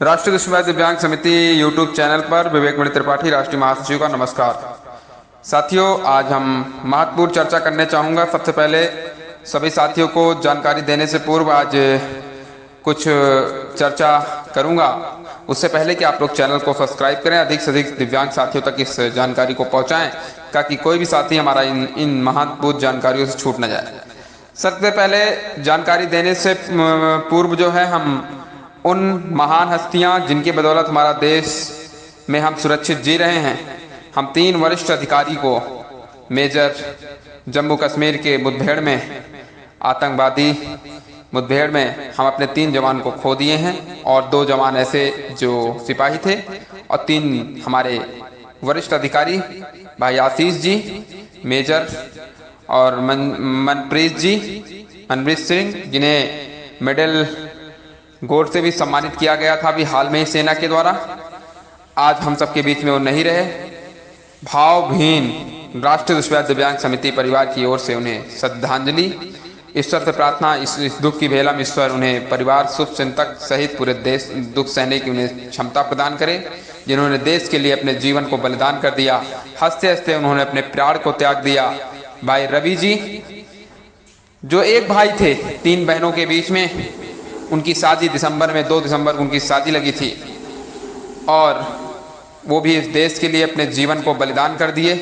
राष्ट्रीय दुष्प्रभाष दिव्यांग समिति यूट्यूब चैनल पर विवेक मणि त्रिपाठी राष्ट्रीय महासचिव का नमस्कार। साथियों, आज हम महत्वपूर्ण चर्चा करने चाहूँगा। सबसे पहले सभी साथियों को जानकारी देने से पूर्व आज कुछ चर्चा करूँगा। उससे पहले कि आप लोग चैनल को सब्सक्राइब करें, अधिक से अधिक दिव्यांग साथियों तक इस जानकारी को पहुँचाएँ ताकि कोई भी साथी हमारा इन महत्वपूर्ण जानकारियों से छूट न जाए। सबसे पहले जानकारी देने से पूर्व जो है, हम उन महान हस्तियां जिनकी बदौलत हमारा देश में हम सुरक्षित जी रहे हैं, हम 3 वरिष्ठ अधिकारी को मेजर जम्मू कश्मीर के मुठभेड़ में, आतंकवादी मुठभेड़ में हम अपने 3 जवान को खो दिए हैं और 2 जवान ऐसे जो सिपाही थे और 3 हमारे वरिष्ठ अधिकारी भाई आशीष जी, मेजर और मनप्रीत सिंह, जिन्हें मेडल गोल्ड से भी सम्मानित किया गया था अभी हाल में ही सेना के द्वारा। आज हम सबके बीच में वो नहीं रहे। भावहीन राष्ट्रीय दुष्प्रभाष दिव्यांग समिति परिवार की ओर से उन्हें श्रद्धांजलि, ईश्वर से प्रार्थना, इस दुख की भेला में ईश्वर उन्हें परिवार, शुभ चिंतक सहित पूरे देश दुख सहने की उन्हें क्षमता प्रदान करे, जिन्होंने देश के लिए अपने जीवन को बलिदान कर दिया। हंसते हंसते उन्होंने अपने प्राण को त्याग दिया। भाई रवि जी, जो एक भाई थे 3 बहनों के बीच में, उनकी शादी 2 दिसंबर को उनकी शादी लगी थी और वो भी इस देश के लिए अपने जीवन को बलिदान कर दिए।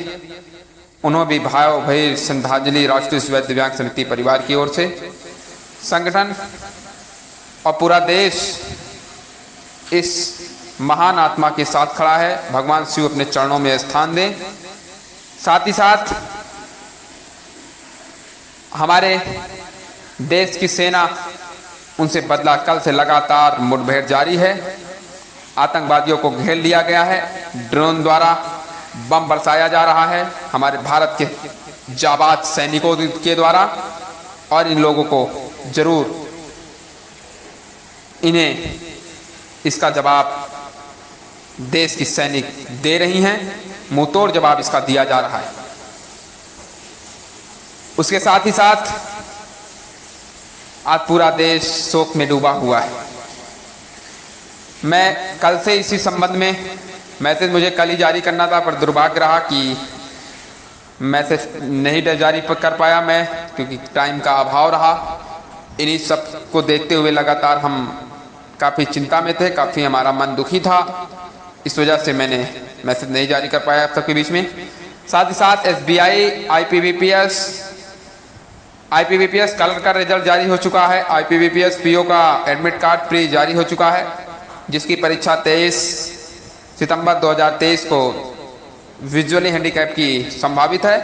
उन्होंने भी भाई श्रद्धांजलि राष्ट्रीय दुष्प्रभाष दिव्यांग समिति परिवार की ओर से। संगठन और पूरा देश इस महान आत्मा के साथ खड़ा है। भगवान शिव अपने चरणों में स्थान दें। साथ ही साथ हमारे देश की सेना उनसे बदला कल से लगातार मुठभेड़ जारी है। आतंकवादियों को घेर लिया गया है, ड्रोन द्वारा बम बरसाया जा रहा है हमारे भारत के जाबाज सैनिकों के द्वारा, और इन लोगों को जरूर इन्हें इसका जवाब देश की सैनिक दे रही हैं। मुंहतोड़ जवाब इसका दिया जा रहा है। उसके साथ ही साथ आज पूरा देश शोक में डूबा हुआ है। मैं कल से इसी संबंध में मैसेज मुझे कल ही जारी करना था, पर दुर्भाग्य रहा कि मैसेज नहीं जारी कर पाया मैं, क्योंकि टाइम का अभाव रहा। इन्हीं सब को देखते हुए लगातार हम काफ़ी चिंता में थे, काफ़ी हमारा मन दुखी था। इस वजह से मैंने मैसेज नहीं जारी कर पाया आप सबके बीच में। साथ ही साथ SBI IPBPS कल का रिजल्ट जारी हो चुका है। IPBPS PO का एडमिट कार्ड प्री जारी हो चुका है, जिसकी परीक्षा 23 सितंबर 2023 को विजुअली हैंडीकैप की संभावित है।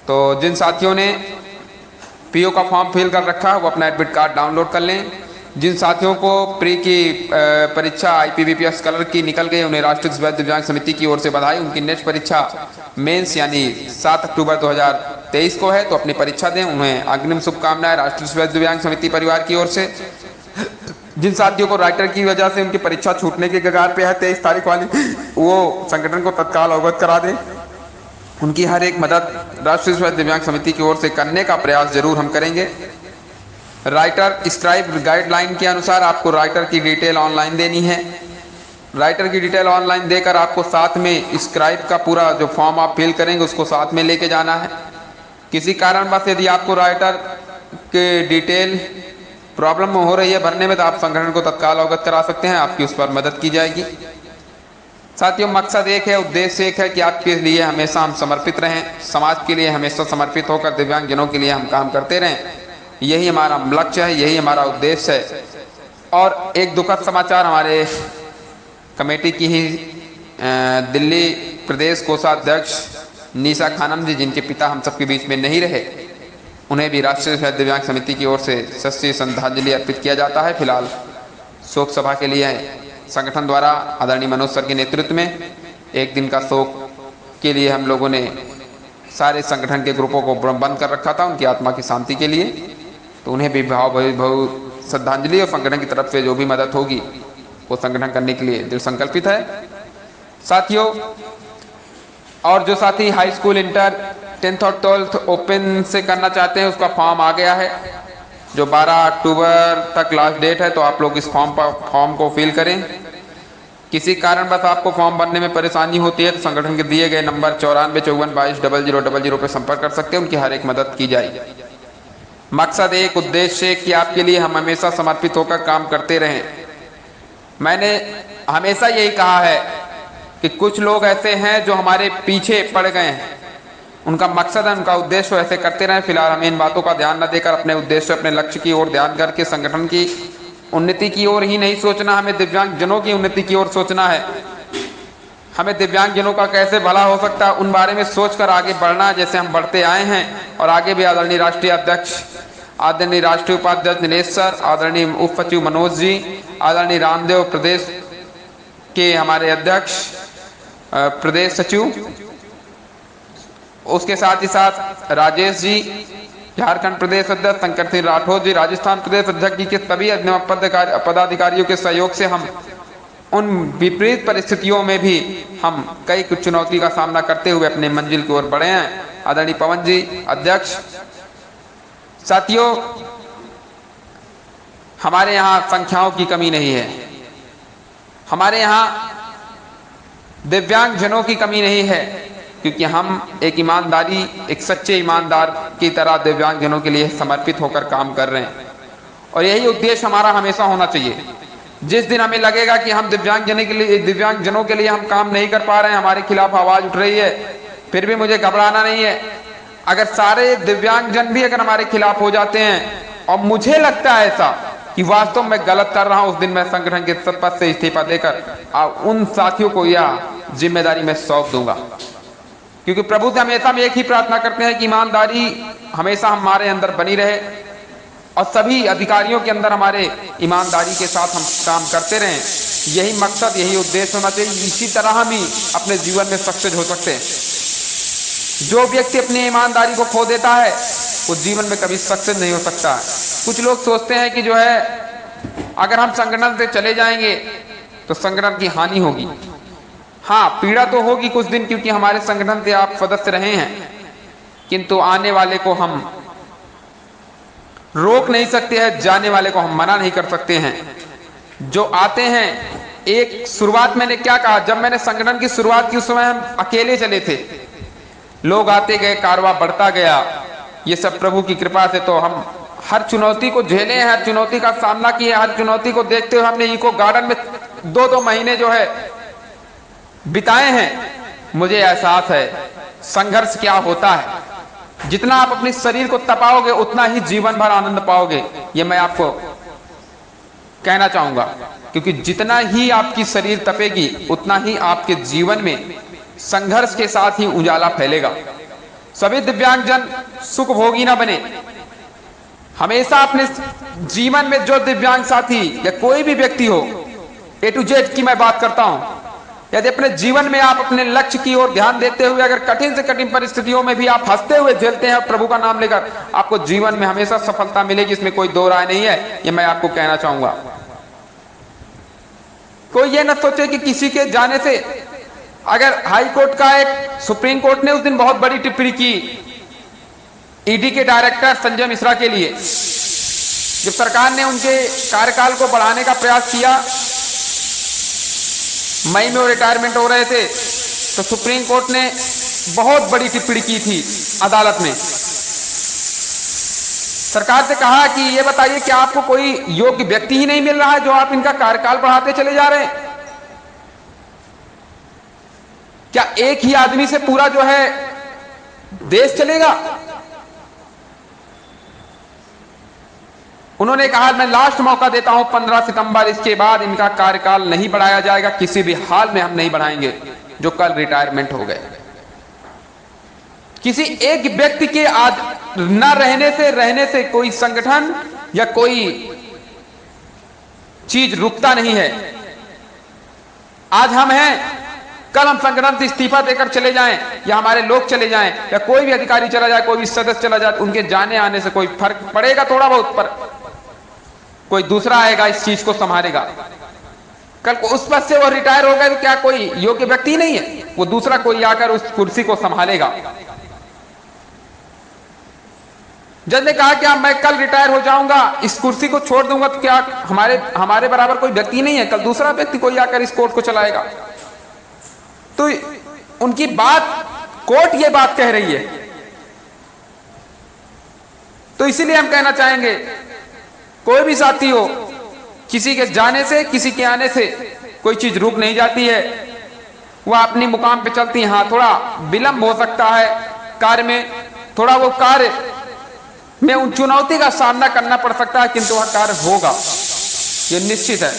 तो जिन साथियों ने PO का फॉर्म फिल कर रखा है वो अपना एडमिट कार्ड डाउनलोड कर लें। जिन साथियों को प्री की परीक्षा IPBPS कलर की निकल गई, उन्हें राष्ट्रीय दुष्प्रभाष दिव्यांग समिति की ओर से बधाई। उनकी नेक्स्ट परीक्षा मेंस यानी 7 अक्टूबर 2023 को है, तो अपनी परीक्षा दें। उन्हें अग्रिम शुभकामनाएं राष्ट्रीय दुष्प्रभाष दिव्यांग समिति परिवार की ओर से। जिन साथियों को राइटर की वजह से उनकी परीक्षा छूटने के कगार पे है 23 तारीख वाली, वो संगठन को तत्काल अवगत करा दें। उनकी हर एक मदद राष्ट्रीय दुष्प्रभाष दिव्यांग समिति की ओर से करने का प्रयास जरूर हम करेंगे। राइटर स्क्राइब गाइडलाइन के अनुसार आपको राइटर की डिटेल ऑनलाइन देनी है। राइटर की डिटेल ऑनलाइन देकर आपको साथ में स्क्राइब का पूरा जो फॉर्म आप फिल करेंगे उसको साथ में लेके जाना है। किसी कारणवश यदि आपको राइटर के डिटेल प्रॉब्लम हो रही है भरने में, तो आप संगठन को तत्काल अवगत करा सकते हैं, आपकी उस पर मदद की जाएगी। साथियों, मकसद एक है, उद्देश्य एक है कि आपके लिए हमेशा हम समर्पित रहें, समाज के लिए हमेशा समर्पित होकर दिव्यांगजनों के लिए हम काम करते रहें। यही हमारा लक्ष्य है, यही हमारा उद्देश्य है। और एक दुखद समाचार हमारे कमेटी की ही दिल्ली प्रदेश कोषाध्यक्ष निशा खानम जी, जिनके पिता हम सबके बीच में नहीं रहे, उन्हें भी राष्ट्रीय दुष्प्रभाष दिव्यांग समिति की ओर से सच्ची श्रद्धांजलि अर्पित किया जाता है। फिलहाल शोक सभा के लिए संगठन द्वारा आदरणीय मनोज सर के नेतृत्व में 1 दिन का शोक के लिए हम लोगों ने सारे संगठन के ग्रुपों को बंद कर रखा था उनकी आत्मा की शांति के लिए। तो उन्हें भी भाव श्रद्धांजलि, और संगठन की तरफ से जो भी मदद होगी वो संगठन करने के लिए दृढ़ संकल्पित है। साथियों, और जो साथी हाई स्कूल, इंटर, 10th और 12th ओपन से करना चाहते हैं, उसका फॉर्म आ गया है। जो 12 अक्टूबर तक लास्ट डेट है, तो आप लोग इस फॉर्म को फिल करें। किसी कारणवश आपको फॉर्म भरने में परेशानी होती है तो संगठन के दिए गए नंबर 9454220000 पर संपर्क कर सकते हैं। उनकी हर एक मदद की जाएगी। मकसद एक, उद्देश्य कि आपके लिए हम हमेशा समर्पित होकर काम करते रहें। मैंने हमेशा यही कहा है कि कुछ लोग ऐसे हैं जो हमारे पीछे पड़ गए हैं, उनका मकसद है, उनका उद्देश्य ऐसे करते रहें। फिलहाल हमें इन बातों का ध्यान न देकर अपने उद्देश्य, अपने लक्ष्य की ओर ध्यान करके संगठन की उन्नति की ओर ही नहीं सोचना, हमें दिव्यांगजनों की उन्नति की ओर सोचना है। हमें दिव्यांगजनों का कैसे भला हो सकता है उन बारे में सोचकर आगे बढ़ना, जैसे हम बढ़ते आए हैं। और आगे भी आदरणीय राष्ट्रीय अध्यक्ष, आदरणीय राष्ट्रीय उपाध्यक्ष नीलेश सर, आदरणीय उप सचिव मनोज जी, आदरणीय रामदेव प्रदेश के हमारे अध्यक्ष, प्रदेश सचिव, उसके साथ ही साथ राजेश जी, झारखंड प्रदेश अध्यक्ष शंकर सिंह राठौर जी, राजस्थान प्रदेश अध्यक्ष जी के सभी पदाधिकारियों के सहयोग से हम उन विपरीत परिस्थितियों में भी हम कई कुछ चुनौती का सामना करते हुए अपने मंजिल की ओर बढ़े हैं। आदरणीय पवन जी अध्यक्ष, साथियों, हमारे यहाँ संख्याओं की कमी नहीं है, हमारे यहाँ दिव्यांगजनों की कमी नहीं है, क्योंकि हम एक ईमानदारी, एक सच्चे ईमानदार की तरह दिव्यांगजनों के लिए समर्पित होकर काम कर रहे हैं। और यही उद्देश्य हमारा हमेशा होना चाहिए। जिस दिन हमें लगेगा कि हम दिव्यांगजनों के लिए हम काम नहीं कर पा रहे हैं, हमारे खिलाफ आवाज उठ रही है, फिर भी मुझे घबराना नहीं है। अगर सारे दिव्यांगजन भी अगर हमारे खिलाफ हो जाते हैं और मुझे लगता है ऐसा कि वास्तव में गलत कर रहा हूं, उस दिन मैं संगठन के पद से इस्तीफा देकर उन साथियों को यह जिम्मेदारी मैं सौंप दूंगा। क्योंकि प्रभु से हमेशा हम एक ही प्रार्थना करते हैं कि ईमानदारी हमेशा हमारे अंदर बनी रहे और सभी अधिकारियों के अंदर हमारे ईमानदारी के साथ हम काम करते रहें। यही मकसद, यही उद्देश्य होना चाहिए। इसी तरह हम ही अपने जीवन में सक्सेस हो सकते हैं। जो व्यक्ति अपनी ईमानदारी को खो देता है वो जीवन में कभी सक्सेस नहीं हो सकता है। कुछ लोग सोचते हैं कि जो है अगर हम संगठन से चले जाएंगे तो संगठन की हानि होगी। हाँ, पीड़ा तो होगी कुछ दिन, क्योंकि हमारे संगठन से आप सदस्य रहे हैं, किंतु आने वाले को हम रोक नहीं सकते हैं, जाने वाले को हम मना नहीं कर सकते हैं। जो आते हैं, एक शुरुआत मैंने क्या कहा, जब मैंने संगठन की शुरुआत की उस समय हम अकेले चले थे, लोग आते गए, कारवां बढ़ता गया। ये सब प्रभु की कृपा से तो हम हर चुनौती को झेले हैं, हर चुनौती का सामना किया, हर चुनौती को देखते हुए हमने इको गार्डन में 2-2 महीने जो है बिताए हैं। मुझे एहसास है संघर्ष क्या होता है। जितना आप अपने शरीर को तपाओगे उतना ही जीवन भर आनंद पाओगे, ये मैं आपको कहना चाहूंगा। क्योंकि जितना ही आपकी शरीर तपेगी उतना ही आपके जीवन में संघर्ष के साथ ही उजाला फैलेगा। सभी दिव्यांगजन सुख भोगी ना बने। हमेशा अपने जीवन में जो दिव्यांग साथी या कोई भी व्यक्ति हो, A to Z की मैं बात करता हूं, यदि अपने जीवन में आप अपने लक्ष्य की ओर ध्यान देते हुए अगर कठिन से कठिन परिस्थितियों में भी आप हंसते हुए झेलते हैं प्रभु का नाम लेकर, आपको जीवन में हमेशा सफलता मिलेगी, इसमें कोई दो राय नहीं है। ये मैं आपको कहना चाहूंगा। कोई ये न सोचे कि किसी के जाने से, अगर हाई कोर्ट का एक, सुप्रीम कोर्ट ने उस दिन बहुत बड़ी टिप्पणी की ईडी के डायरेक्टर संजय मिश्रा के लिए, जब सरकार ने उनके कार्यकाल को बढ़ाने का प्रयास किया, मई में वो रिटायरमेंट हो रहे थे, तो सुप्रीम कोर्ट ने बहुत बड़ी टिप्पणी की थी अदालत में। सरकार से कहा कि ये बताइए क्या आपको कोई योग्य व्यक्ति ही नहीं मिल रहा है जो आप इनका कार्यकाल बढ़ाते चले जा रहे हैं? क्या एक ही आदमी से पूरा जो है देश चलेगा? उन्होंने कहा मैं लास्ट मौका देता हूं 15 सितंबर, इसके बाद इनका कार्यकाल नहीं बढ़ाया जाएगा, किसी भी हाल में हम नहीं बढ़ाएंगे। जो कल रिटायरमेंट हो गए। किसी एक व्यक्ति के आज न रहने से कोई संगठन या कोई चीज रुकता नहीं है। आज हम हैं, कल हम संगठन से इस्तीफा देकर चले जाएं या हमारे लोग चले जाएं या कोई भी अधिकारी चला जाए, कोई भी सदस्य चला जाए, उनके जाने आने से कोई फर्क पड़ेगा थोड़ा बहुत, पर कोई दूसरा आएगा इस चीज को संभालेगा। कल को उस पद से वो रिटायर हो गए तो क्या कोई योग्य व्यक्ति नहीं है? वो दूसरा कोई आकर उस कुर्सी को संभालेगा। जज ने कहा क्या मैं कल रिटायर हो जाऊंगा, इस कुर्सी को छोड़ दूंगा तो क्या हमारे बराबर कोई व्यक्ति नहीं है, कल दूसरा व्यक्ति कोई आकर इस कोर्ट को चलाएगा। तो उनकी बात, कोर्ट ये बात कह रही है। तो इसीलिए हम कहना चाहेंगे, कोई भी साथी हो, किसी के जाने से, किसी के आने से कोई चीज रुक नहीं जाती है, वह अपनी मुकाम पे चलती है। हाँ, थोड़ा विलंब हो सकता है कार्य में, थोड़ा वो कार्य में उन चुनौती का सामना करना पड़ सकता है, किंतु वह कार्य होगा, ये निश्चित है।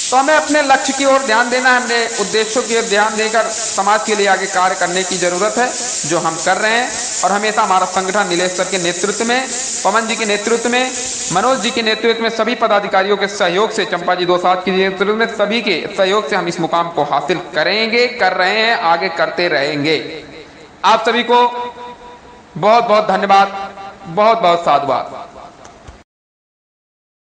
तो हमें अपने लक्ष्य की ओर ध्यान देना है, अपने उद्देश्यों की ओर ध्यान देकर समाज के लिए आगे कार्य करने की जरूरत है, जो हम कर रहे हैं। और हमेशा हमारा संगठन नीलेश सर के नेतृत्व में, पवन जी के नेतृत्व में, मनोज जी के नेतृत्व में, सभी पदाधिकारियों के सहयोग से, चंपा जी दोसांझ के नेतृत्व में, सभी के सहयोग से हम इस मुकाम को हासिल करेंगे, कर रहे हैं, आगे करते रहेंगे। आप सभी को बहुत बहुत धन्यवाद, बहुत बहुत साधुवाद।